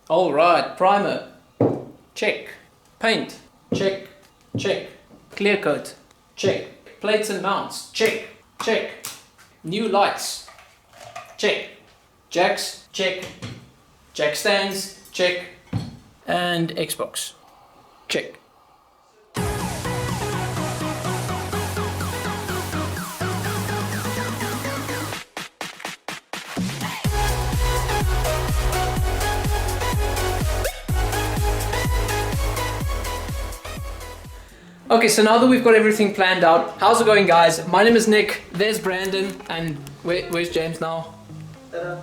All right, primer, check. Paint, check, check. Clear coat, check. Plates and mounts, check, check. New lights, check. Jacks, check. Jack stands, check. And Xbox, check. Okay, so now that we've got everything planned out, how's it going, guys? My name is Nick, there's Branden, and where's James now?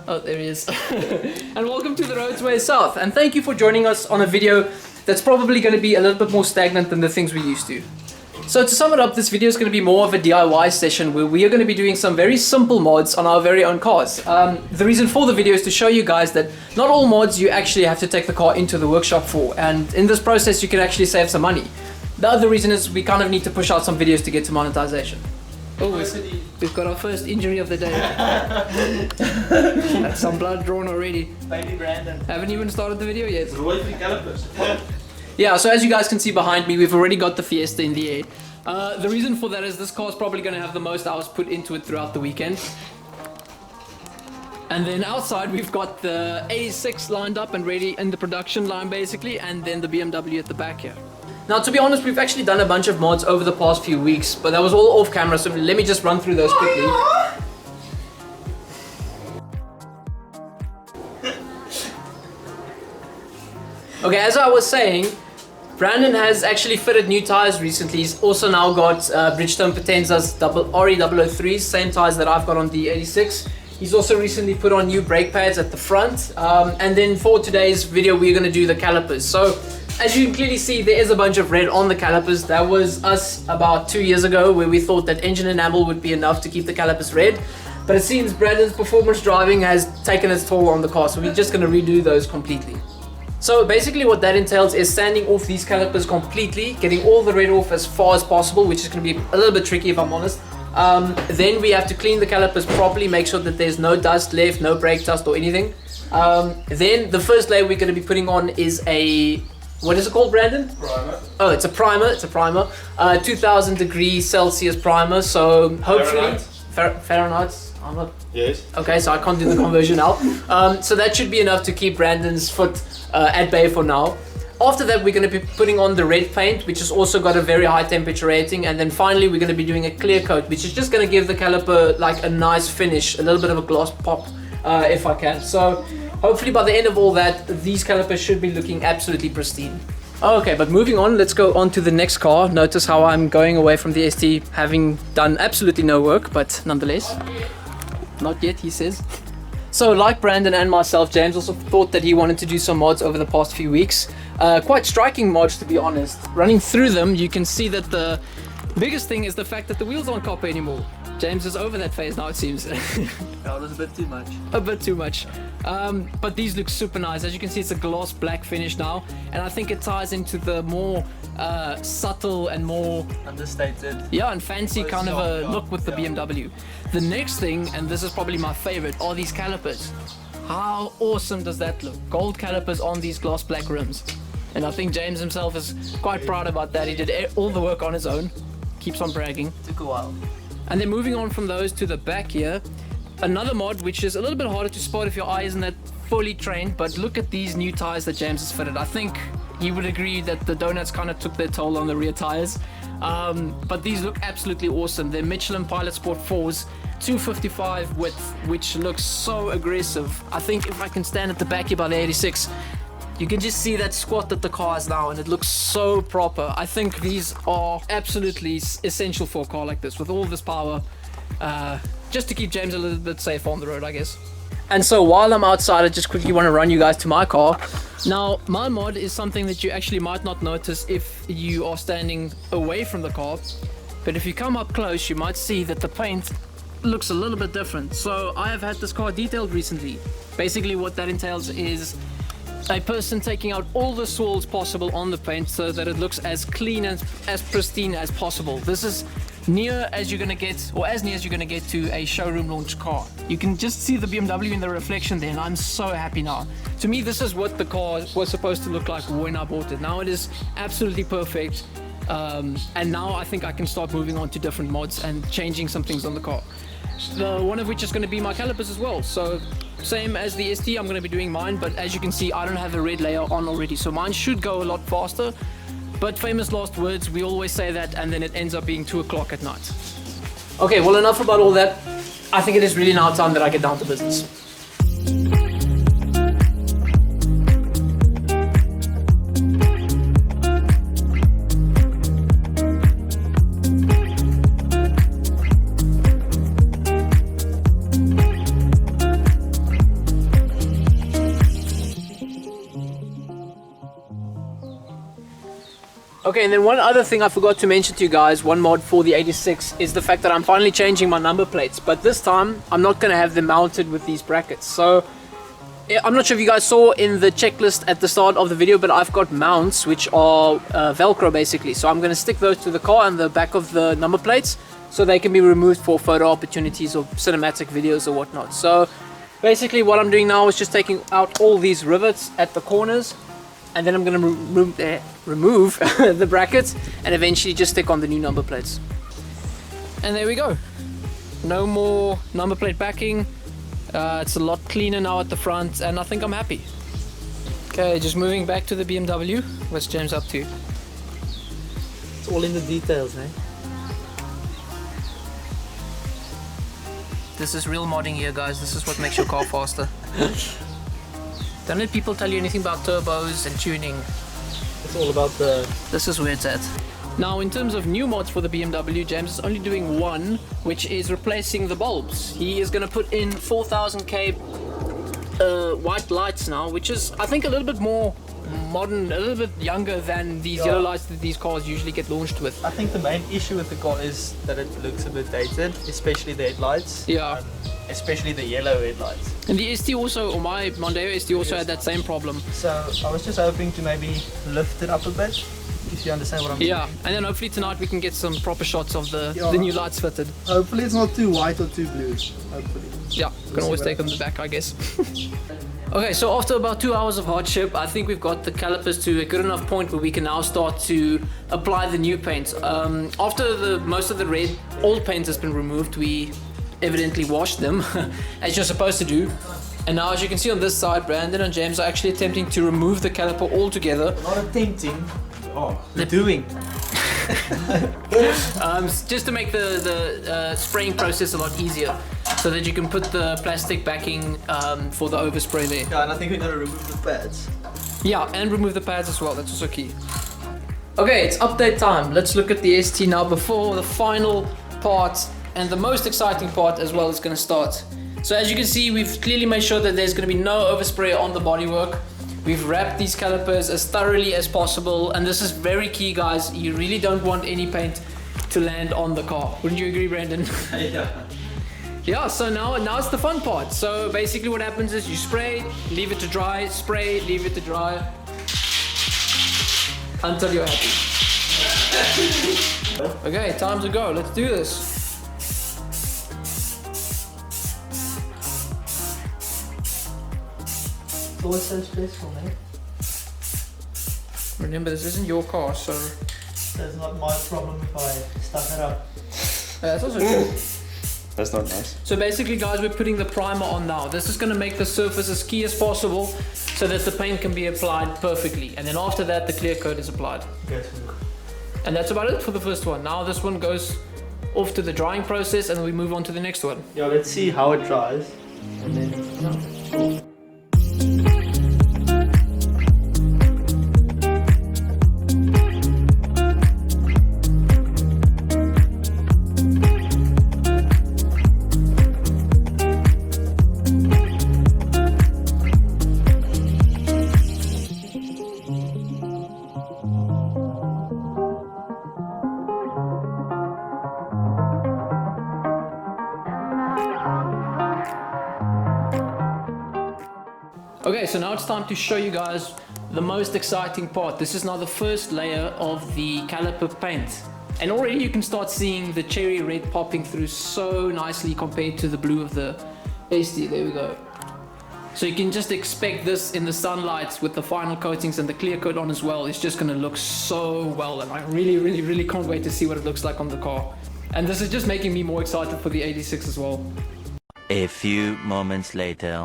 Oh, there he is. And welcome to the Roads Way South, and thank you for joining us on a video that's probably going to be a little bit more stagnant than the things we used to. So to sum it up, this video is going to be more of a DIY session where we are going to be doing some very simple mods on our very own cars. The reason for the video is to show you guys that not all mods you actually have to take the car into the workshop for, and in this process you can actually save some money. The other reason is we kind of need to push out some videos to get to monetization. Oh, we've got our first injury of the day. That's some blood drawn already. Baby Branden. Haven't even started the video yet. Calipers. Yeah, so as you guys can see behind me, we've already got the Fiesta in the air. The reason for that is this car is probably going to have the most hours put into it throughout the weekend. And then outside we've got the 86 lined up and ready in the production line basically, and then the BMW at the back here. Now, to be honest, we've actually done a bunch of mods over the past few weeks, but that was all off camera, so let me just run through those quickly. Okay, as I was saying, Branden has actually fitted new tires recently. He's also now got Bridgestone Potenza's RE003s, same tires that I've got on the 86. He's also recently put on new brake pads at the front. And then for today's video, we're going to do the calipers. So, as you can clearly see, there is a bunch of red on the calipers. That was us about 2 years ago, where we thought that engine enamel would be enough to keep the calipers red. But it seems Branden's performance driving has taken its toll on the car, so we're just going to redo those completely. So basically what that entails is sanding off these calipers completely, getting all the red off as far as possible, which is going to be a little bit tricky if I'm honest. Then we have to clean the calipers properly, make sure that there's no dust left, no brake dust or anything. Then the first layer we're going to be putting on is a... What is it called, Branden? Primer. Oh, it's a primer. It's a primer. 2000 degrees Celsius primer. So hopefully Fahrenheit. I'm not. Yes. Okay, so I can't do the conversion now. So that should be enough to keep Branden's foot at bay for now. After that, we're going to be putting on the red paint, which has also got a very high temperature rating. And then finally, we're going to be doing a clear coat, which is just going to give the caliper like a nice finish, a little bit of a gloss pop, if I can. So hopefully by the end of all that, these calipers should be looking absolutely pristine. Okay, but moving on, let's go on to the next car. Notice how I'm going away from the ST having done absolutely no work, but nonetheless. Not yet, he says. So like Branden and myself, James also thought that he wanted to do some mods over the past few weeks. Quite striking mods, to be honest. Running through them, you can see that the biggest thing is the fact that the wheels aren't copper anymore. James is over that phase now, it seems. Oh, that's a bit too much. A bit too much. But these look super nice. As you can see, it's a gloss black finish now. And I think it ties into the more subtle and more... Understated. Yeah, and fancy kind of a look with the BMW. The next thing, and this is probably my favorite, are these calipers. How awesome does that look? Gold calipers on these gloss black rims. And I think James himself is quite proud about that. He did all the work on his own. Keeps on bragging. Took a while. And then moving on from those to the back here, another mod which is a little bit harder to spot if your eye isn't that fully trained, but look at these new tires that James has fitted. I think he would agree that the donuts kind of took their toll on the rear tires. But these look absolutely awesome. They're Michelin Pilot Sport 4s, 255 width, which looks so aggressive. I think if I can stand at the back here by the 86, you can just see that squat that the car has now, and it looks so proper. I think these are absolutely essential for a car like this, with all this power, just to keep James a little bit safer on the road, I guess. And so while I'm outside, I just quickly want to run you guys to my car. Now, my mod is something that you actually might not notice if you are standing away from the car, but if you come up close, you might see that the paint looks a little bit different. So I have had this car detailed recently. Basically what that entails is a person taking out all the swirls possible on the paint so that it looks as clean and as pristine as possible. This is near as you're gonna get, or as near as you're gonna get to a showroom launch car. You can just see the BMW in the reflection there, and I'm so happy now. To me, this is what the car was supposed to look like when I bought it. Now it is absolutely perfect, and now I think I can start moving on to different mods and changing some things on the car. One of which is going to be my calipers as well. So same as the ST, I'm going to be doing mine, but as you can see, I don't have a red layer on already, so mine should go a lot faster. But famous last words, we always say that, and then it ends up being 2 o'clock at night. Okay, well, enough about all that. I think it is really now time that I get down to business. Okay, and then one other thing I forgot to mention to you guys, one mod for the 86, is the fact that I'm finally changing my number plates, but this time I'm not going to have them mounted with these brackets. So I'm not sure if you guys saw in the checklist at the start of the video, but I've got mounts which are Velcro basically. So I'm going to stick those to the car and the back of the number plates so they can be removed for photo opportunities or cinematic videos or whatnot. So basically what I'm doing now is just taking out all these rivets at the corners, and then I'm going to remove the brackets and eventually just stick on the new number plates. And there we go. No more number plate backing. It's a lot cleaner now at the front, and I think I'm happy. Okay, just moving back to the BMW. What's James up to? It's all in the details, eh? This is real modding here, guys. This is what makes your car faster. Don't let people tell you anything about turbos and tuning. It's all about the... This is where it's at. Now, in terms of new mods for the BMW, James is only doing one, which is replacing the bulbs. He is going to put in 4000K white lights now, which is, I think, a little bit more modern, a little bit younger than these yellow lights that these cars usually get launched with. I think the main issue with the car is that it looks a bit dated, especially the headlights. Yeah. Especially the yellow headlights. And the ST also, or my Mondeo ST also had that same problem. So I was just hoping to maybe lift it up a bit, if you understand what I'm saying. Yeah, and then hopefully tonight we can get some proper shots of the new lights fitted. Hopefully it's not too white or too blue. Hopefully. Yeah, can always take them back, I guess. Okay, so after about 2 hours of hardship, I think we've got the calipers to a good enough point where we can now start to apply the new paint. After most of the red old paint has been removed, we evidently washed them as you're supposed to do. And now, as you can see on this side, Brandon and James are actually attempting to remove the caliper altogether. Not attempting. Oh, they're doing. Just to make the spraying process a lot easier, so that you can put the plastic backing for the overspray there. Yeah, and I think we're going to remove the pads. Yeah, and remove the pads as well, that's also key. Okay, it's update time. Let's look at the ST now before the final part and the most exciting part as well is going to start. So as you can see, we've clearly made sure that there's going to be no overspray on the bodywork. We've wrapped these calipers as thoroughly as possible, and this is very key, guys. You really don't want any paint to land on the car. Wouldn't you agree, Brandon? Yeah. Yeah, so now it's the fun part. So basically what happens is you spray, leave it to dry, spray, leave it to dry, until you're happy. Okay, time to go. Let's do this. It's always so stressful, man. Remember, this isn't your car, so... That's not my problem if I stuff it up. That's also true. That's not nice. So basically, guys, we're putting the primer on now. This is going to make the surface as key as possible so that the paint can be applied perfectly. And then after that, the clear coat is applied. Yes. And that's about it for the first one. Now this one goes off to the drying process and we move on to the next one. Yeah, let's see how it dries. And then... Okay, so now it's time to show you guys the most exciting part. This is now the first layer of the caliper paint. And already you can start seeing the cherry red popping through so nicely compared to the blue of the ST. There we go. So you can just expect this in the sunlight with the final coatings and the clear coat on as well. It's just going to look so well, and I really can't wait to see what it looks like on the car. And this is just making me more excited for the 86 as well. A few moments later.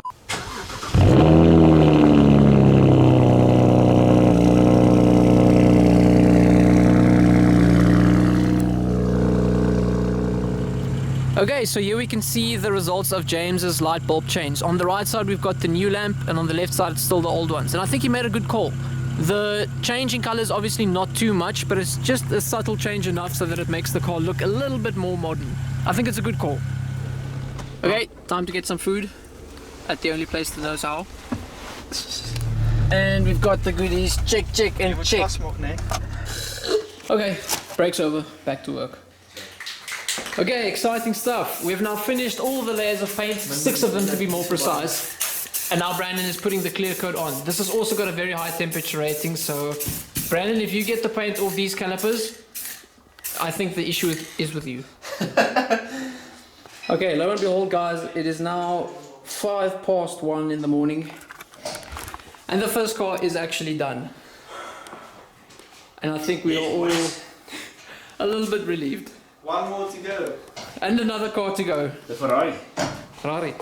Okay, so here we can see the results of James's light bulb change. On the right side we've got the new lamp, and on the left side it's still the old ones. And I think he made a good call. The change in color is obviously not too much, but it's just a subtle change enough so that it makes the car look a little bit more modern. I think it's a good call. Okay, time to get some food at the only place that knows how. And we've got the goodies. Check, and check. Okay, break's over. Back to work. Okay, exciting stuff. We've now finished all the layers of paint, 6 of them to be more precise. And now Branden is putting the clear coat on. This has also got a very high temperature rating, so Branden, if you get the paint off these calipers, I think the issue is with you. Okay, lo and behold guys, it is now 1:05 in the morning. And the first car is actually done. And I think we are all a little bit relieved. One more to go. And another car to go. The Ferrari. Ferrari.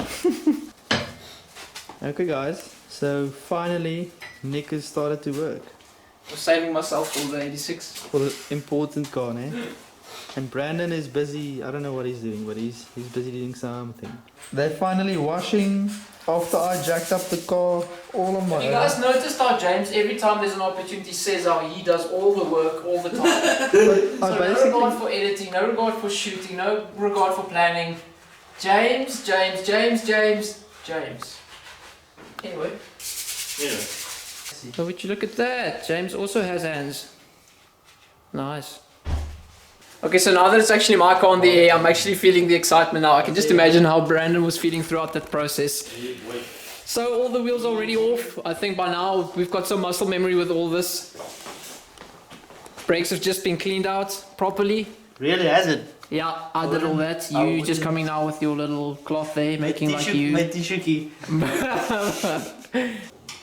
Okay guys, so finally Nick has started to work. I'm saving myself for the 86. For the important car, eh? And Branden is busy, I don't know what he's doing, but he's busy doing something. They're finally washing after I jacked up the car all on my own. You guys noticed how James, every time there's an opportunity, says how he does all the work all the time. So no regard for editing, no regard for shooting, no regard for planning. James. Anyway. So would you look at that? James also has hands. Nice. Okay, so now that it's actually my car on the air, I'm actually feeling the excitement now. I can just imagine how Branden was feeling throughout that process. So all the wheels are already off. I think by now we've got some muscle memory with all this. Brakes have just been cleaned out properly. Really, has it? Yeah, I did all that. You just coming now with your little cloth there, making like you... My t-shirty.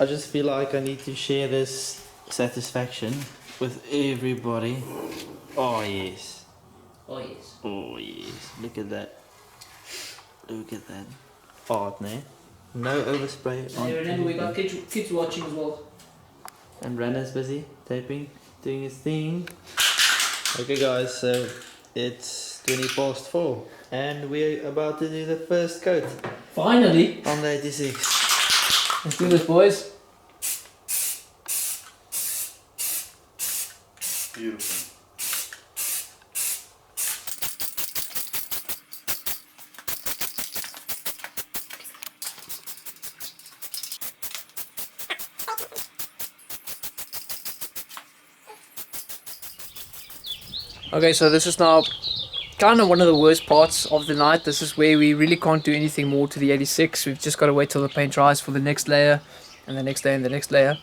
I just feel like I need to share this satisfaction with everybody. Oh yes. Oh yes. Oh yes. Look at that. Look at that. Art, ne? No overspray. And remember we got kids watching as well. And Branden's busy taping, doing his thing. Okay guys, so it's 4:20 and we're about to do the first coat. Finally! On the 86. Let's do this, boys. Beautiful. Okay, so this is now kind of one of the worst parts of the night. This is where we really can't do anything more to the 86. We've just got to wait till the paint dries for the next layer, and the next layer, and the next layer.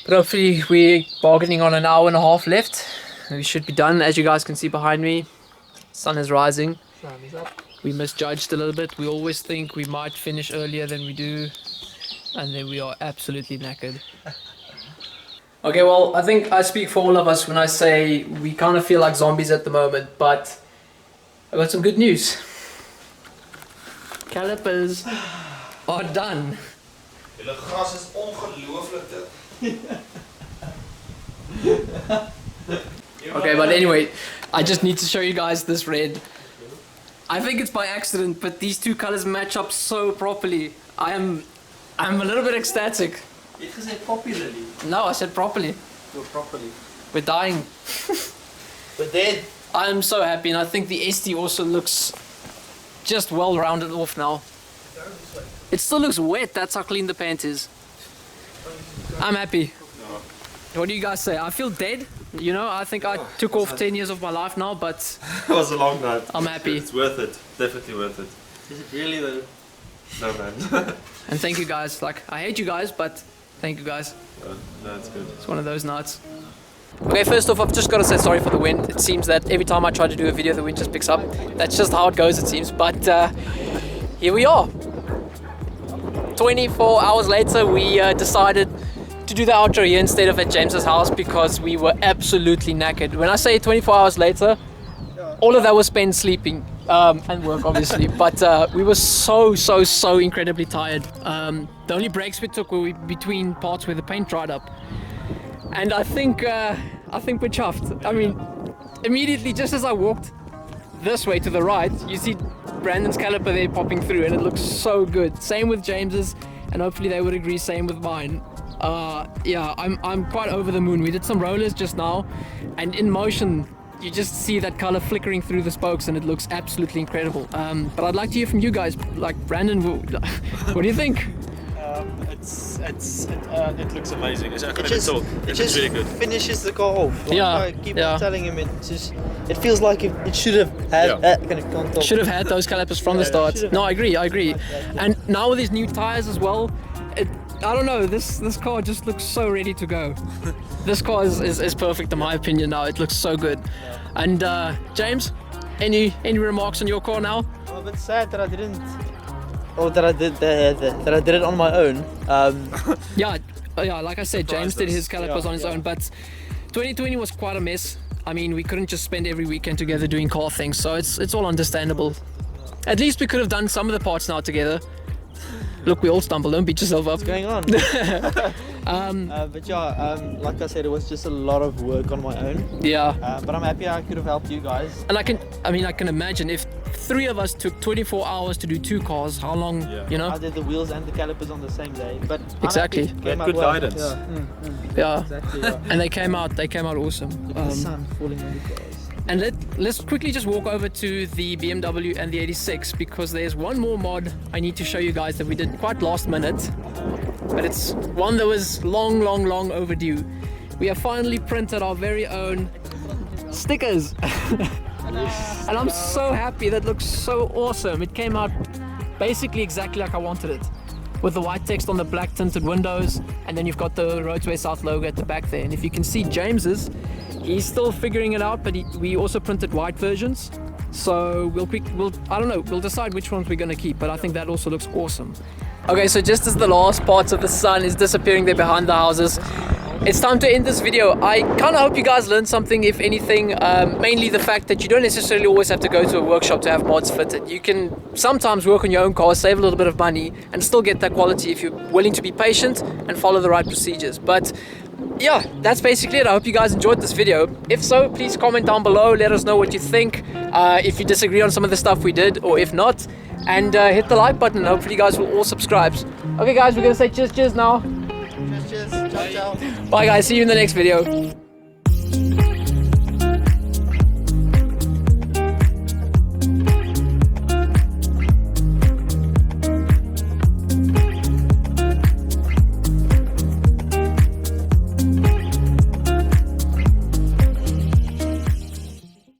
But hopefully we're bargaining on an hour and a half left. We should be done. As you guys can see behind me, sun is rising. We misjudged a little bit. We always think we might finish earlier than we do, and then we are absolutely knackered. Okay, well, I think I speak for all of us when I say we kind of feel like zombies at the moment, but I got some good news. Calipers are done. Julle gras is ongelooflik dit. Okay, but anyway, I just need to show you guys this red. I think it's by accident, but these two colors match up so properly. I'm a little bit ecstatic. You said popularly. No, I said properly. Or properly. We're dying. We're dead. I'm so happy, and I think the ST also looks just well rounded off now. It still looks wet, that's how clean the paint is. I'm happy. What do you guys say? I feel dead. You know, I think I took off 10 years of my life now, but It was a long night. I'm happy. It's worth it. Definitely worth it. Is it really though? No man. And thank you guys. Like, I hate you guys, but thank you guys. No, it's good. It's one of those nights. Okay, first off, I've just got to say sorry for the wind. It seems that every time I try to do a video, the wind just picks up. That's just how it goes, it seems. But here we are. 24 hours later, we decided to do the outro here instead of at James's house because we were absolutely knackered. When I say 24 hours later, all of that was spent sleeping and work, obviously. But we were so incredibly tired. The only breaks we took were between parts where the paint dried up. And I think we're chuffed. I mean, immediately, just as I walked this way to the right, you see Branden's caliper there popping through, and it looks so good. Same with James's, and hopefully they would agree. Same with mine. Yeah, I'm quite over the moon. We did some rollers just now, and in motion, you just see that color flickering through the spokes, and it looks absolutely incredible. But I'd like to hear from you guys. Like Branden, what do you think? It looks amazing. I can't even talk. It looks really good. Finishes the car off. Like Yeah, I keep yeah. on telling him, it feels like it should have had that. Should have had those calipers from the start. No, I agree. And now with these new tires as well, I don't know, this car just looks so ready to go. This car is perfect in my opinion now. It looks so good. And James, any remarks on your car now? I'm a bit sad that I didn't, or that I did it on my own. Yeah, like I said, James did his calipers Yeah, on his own, but 2020 was quite a mess. I mean, we couldn't just spend every weekend together doing car things, so it's all understandable. At least we could have done some of the parts now together. Look, we all stumble, don't beat yourself up. What's going on? But yeah, like I said, it was just a lot of work on my own. Yeah. But I'm happy I could have helped you guys. And I can imagine if 3 of us took 24 hours to do 2 cars, how long, you know? I did the wheels and the calipers on the same day. But Exactly. Came out Good well. guidance. Yeah. Exactly. Yeah. And they came out awesome. The sun falling on the cars. And let's quickly just walk over to the BMW and the 86 because there's one more mod I need to show you guys that we did quite last minute, but it's one that was long overdue. We have finally printed our very own stickers. And I'm so happy. That looks so awesome. It came out basically exactly like I wanted it, with the white text on the black tinted windows, and then you've got the Roadway South logo at the back there. And if you can see James's, he's still figuring it out, but we also printed white versions. So we'll decide which ones we're gonna keep, but I think that also looks awesome. Okay, so just as the last parts of the sun is disappearing there behind the houses, it's time to end this video. I kind of hope you guys learned something, if anything, mainly the fact that you don't necessarily always have to go to a workshop to have mods fitted. You can sometimes work on your own car, save a little bit of money, and still get that quality if you're willing to be patient and follow the right procedures. But yeah, that's basically it. I hope you guys enjoyed this video. If so, please comment down below, let us know what you think, if you disagree on some of the stuff we did, or if not, and hit the like button. Hopefully you guys will all subscribe. Okay guys, we're gonna say cheers now. Cheers. Ciao. Bye guys, see you in the next video.